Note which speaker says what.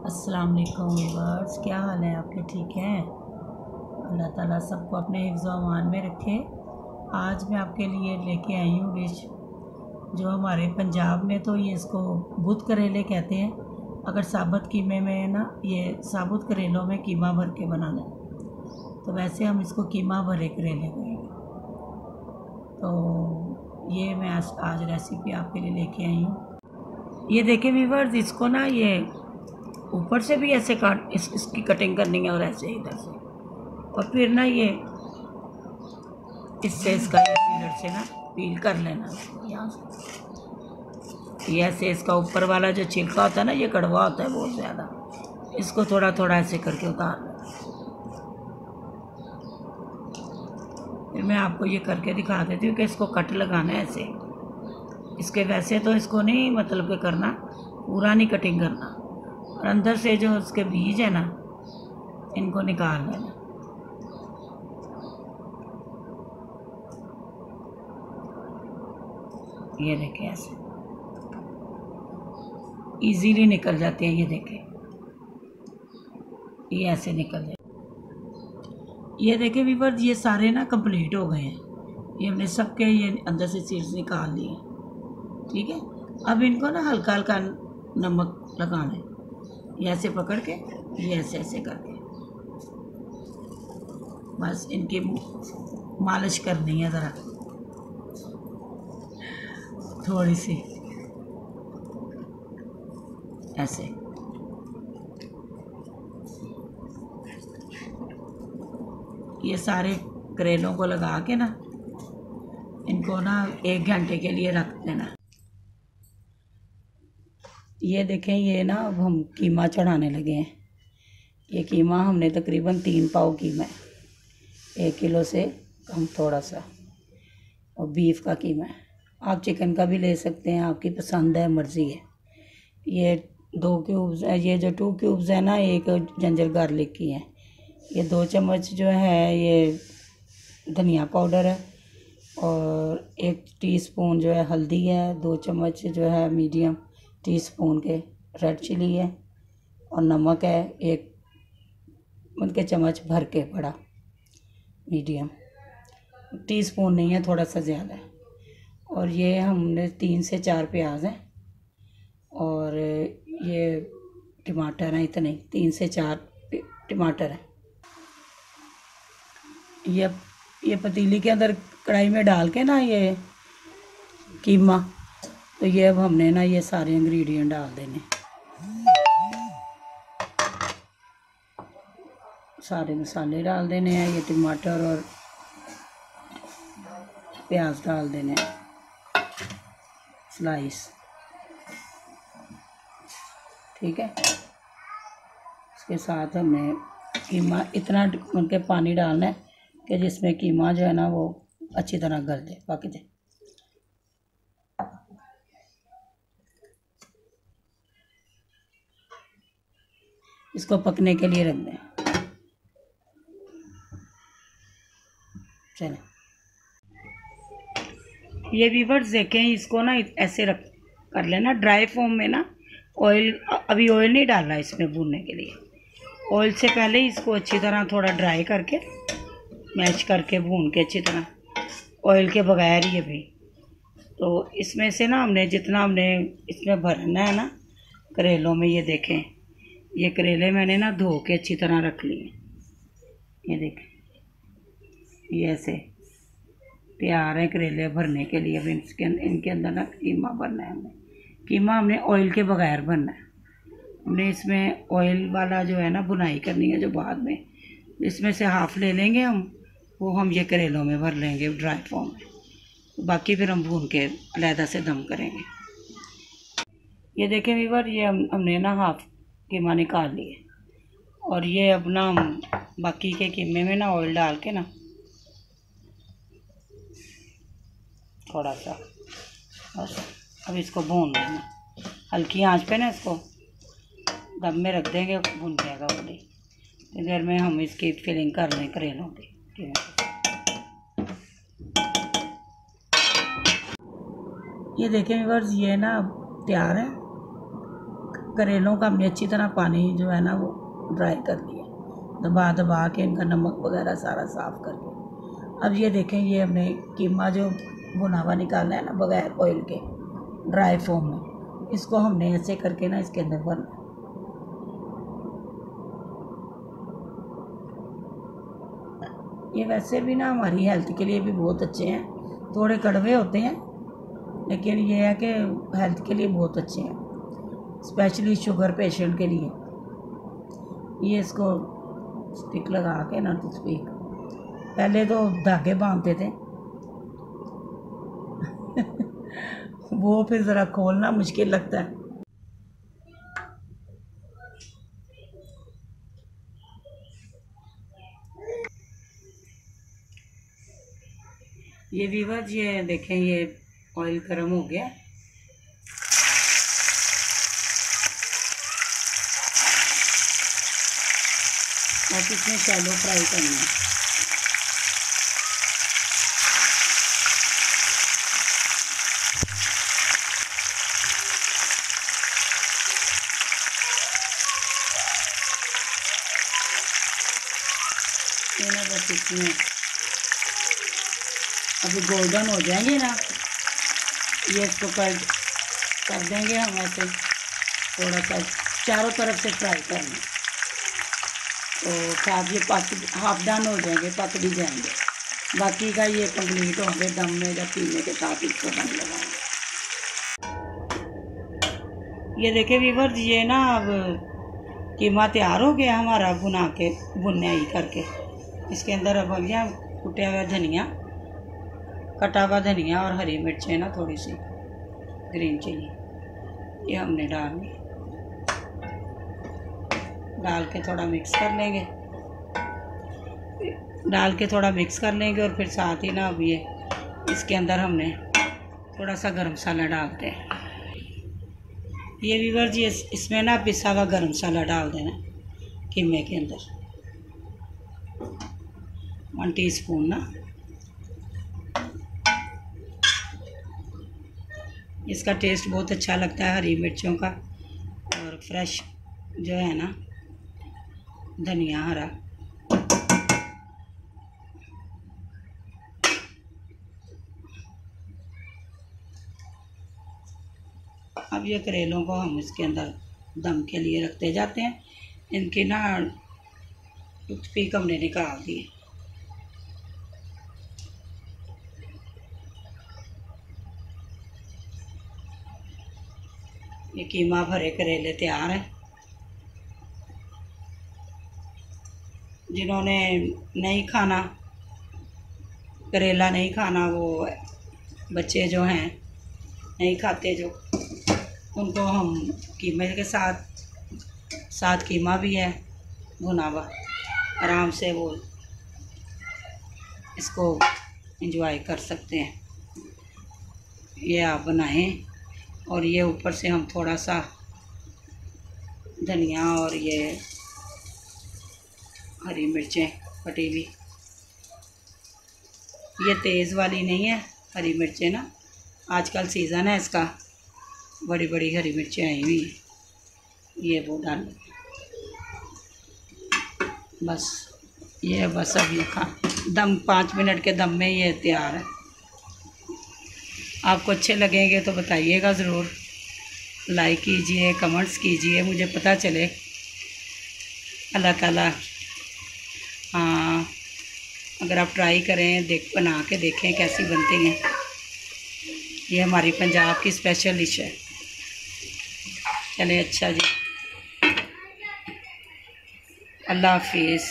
Speaker 1: अस्सलाम वालेकुम व्यूअर्स, क्या हाल है आपके? ठीक हैं? अल्लाह ताला सबको अपने हिफ्ज़ व अमान में रखे। आज मैं आपके लिए लेके आई हूँ डिश जो हमारे पंजाब में तो ये इसको बुत करेले कहते हैं। अगर साबुत कीमे में ना, ये साबुत करेलों में कीमा भर के बनाना है, तो वैसे हम इसको कीमा भरे करेले कहेंगे। तो ये मैं आज रेसिपी आपके लिए लेके आई हूँ। ये देखें व्यूअर्स, इसको ना ये ऊपर से भी ऐसे इसकी कटिंग करनी है और ऐसे इधर से, और फिर ना ये इससे इसका ये पीलर से ना पील कर लेना यहाँ से। ये ऐसे इसका ऊपर वाला जो छिलका होता है ना, ये कड़वा होता है बहुत ज़्यादा, इसको थोड़ा थोड़ा ऐसे करके उतार लेना। फिर मैं आपको ये करके दिखा देती हूँ कि इसको कट लगाना है ऐसे। इसके वैसे तो इसको नहीं मतलब कि करना, पूरा नहीं कटिंग करना, और अंदर से जो उसके बीज है ना, इनको निकाल लेना। ये देखें ऐसे इजीली निकल जाते हैं। ये देखें, ये ऐसे निकल जाए। ये देखें व्यूअर्स, ये सारे ना कंप्लीट हो गए हैं। ये हमने सबके ये अंदर से सीड्स निकाल लिए, ठीक है। अब इनको ना हल्का हल्का नमक लगाना है, ये ऐसे पकड़ के, ये ऐसे ऐसे करके बस इनकी मालिश करनी है ज़रा थोड़ी सी ऐसे। ये सारे करेलों को लगा के ना, इनको ना 1 घंटे के लिए रख देना। ये देखें, ये ना अब हम कीमा चढ़ाने लगे हैं। ये कीमा हमने तकरीबन 3 पाव कीमा है, 1 किलो से कम थोड़ा सा, और बीफ का कीमा है। आप चिकन का भी ले सकते हैं, आपकी पसंद है, मर्ज़ी है। ये 2 क्यूब्स है, ये जो 2 क्यूब्स है ना, 1 जिंजर गार्लिक की है। ये 2 चम्मच जो है ये धनिया पाउडर है, और 1 टीस्पून जो है हल्दी है, 2 चम्मच जो है मीडियम टीस्पून के रेड चिली है, और नमक है 1 उनके चम्मच भर के बड़ा मीडियम, टीस्पून नहीं है, थोड़ा सा ज़्यादा है। और ये हमने 3 से 4 प्याज हैं, और ये टमाटर हैं, इतने 3 से 4 टमाटर हैं। ये पतीली के अंदर कढ़ाई में डाल के ना ये कीमा, तो ये अब हमने ना ये सारे इंग्रेडिएंट डाल देने, सारे मसाले डाल देने हैं। ये टमाटर और प्याज डाल देने हैं स्लाइस, ठीक है। इसके साथ हमने कीमा इतना उनके पानी डालना है कि जिसमें कीमा जो है ना वो अच्छी तरह गल जाए, पक जाए। इसको पकने के लिए रख दें। चलें, ये व्यूअर्स देखें, इसको ना ऐसे रख कर लेना ड्राई फॉर्म में ना। ऑयल, अभी ऑयल नहीं डालना इसमें भूनने के लिए, ऑयल से पहले इसको अच्छी तरह थोड़ा ड्राई करके मैश करके भून के अच्छी तरह, ऑयल के बगैर ही भी। तो इसमें से ना हमने जितना हमने इसमें भरना है ना करेलों में, ये देखें, ये करेले मैंने ना धो के अच्छी तरह रख लिए। ये देखें, ये ऐसे तैयार है करेले भरने के लिए। अब इनके अंदर ना कीमा भरना है हमने। कीमा हमने ऑयल के बगैर भरना है। हमने इसमें ऑयल वाला जो है ना बुनाई करनी है, जो बाद में इसमें से हाफ ले लेंगे हम, वो हम ये करेलों में भर लेंगे ड्राई फॉर्म में। बाकी फिर हम भून के अलहदा से दम करेंगे। ये देखें व्यूअर, ये हमने ना हाफ कीमा निकाल लिए, और ये अपना हम बाकी के कीमे में ना ऑयल डाल के ना थोड़ा सा बस अब इसको भून लेना हल्की आंच पे ना। इसको दम में रख देंगे, भून जाएगा बड़ी देर में। हम इसकी फिलिंग कर लें करेलों की। ये देखें व्यूअर्स, ये ना तैयार है करेलों का हमने अच्छी तरह पानी जो है ना वो ड्राई कर लिया, दबा दबा के इनका नमक वगैरह सारा साफ़ करके। अब ये देखें, ये हमने कीमा जो भुना हुआ निकालना है ना बगैर ऑयल के, ड्राई फॉर्म में, इसको हमने ऐसे करके ना इसके अंदर भरना। ये वैसे भी ना हमारी हेल्थ के लिए भी बहुत अच्छे हैं, थोड़े कड़वे होते हैं लेकिन ये है कि हेल्थ के लिए बहुत अच्छे हैं, स्पेशली शुगर पेशेंट के लिए। ये इसको स्टिक लगा के ना तो स्पीक, पहले तो धागे बांधते थे वो फिर ज़रा खोलना मुश्किल लगता है। ये व्यूअर्स, ये देखें, ये ऑयल गर्म हो गया। अब इसमें शैलो फ्राई करना है। ये ना बस इसमें अभी गोल्डन हो जाएंगे ना, ये इसको कर देंगे हम ऐसे थोड़ा सा चारों तरफ से फ्राई करना, तो साथ ये हाफ डन हो जाएंगे, पक भी जाएंगे। बाकी का ये कंप्लीट होंगे दम में या पीने के साथ इसको दम लगाएंगे। ये देखे व्यूअर्स, ये ना अब कीमा तैयार हो गया हमारा भुना के, भुनाई करके। इसके अंदर अब हम कुटा हुआ धनिया, कटा हुआ धनिया और हरी मिर्चें ना थोड़ी सी ग्रीन चिली, ये हमने डाल के थोड़ा मिक्स कर लेंगे, और फिर साथ ही ना अब ये इसके अंदर हमने थोड़ा सा गरम मसाला डालते हैं। ये व्यूअर्स, ये इसमें ना पिसा हुआ गरम मसाला डाल देना कीमे के अंदर, 1 टीस्पून ना। इसका टेस्ट बहुत अच्छा लगता है हरी मिर्चों का, और फ्रेश जो है ना धनिया हरा। अब ये करेलों को हम इसके अंदर दम के लिए रखते जाते हैं। इनकी ना टूथपिक हमने निकाल दी। ये कीमा भरे करेले तैयार हैं। जिन्होंने नहीं खाना, करेला नहीं खाना, वो बच्चे जो हैं नहीं खाते जो, उनको हम कीमे के साथ कीमा भी है भुना हुआ, आराम से वो इसको एंजॉय कर सकते हैं। ये आप बनाएं, और ये ऊपर से हम थोड़ा सा धनिया और ये हरी मिर्चें कटी हुई, ये तेज़ वाली नहीं है हरी मिर्चें ना, आजकल सीज़न है इसका, बड़ी बड़ी हरी मिर्चें आई हुई हैं, ये वो डाल बस। ये बस अब ये दम 5 मिनट के दम में ये तैयार है। आपको अच्छे लगेंगे तो बताइएगा ज़रूर, लाइक कीजिए, कमेंट्स कीजिए, मुझे पता चले। अल्लाह ताला, हाँ, अगर आप ट्राई करें, बना के देखें कैसी बनती हैं। ये हमारी पंजाब की स्पेशल डिश है। चले, अच्छा जी, अल्लाह हाफिज़।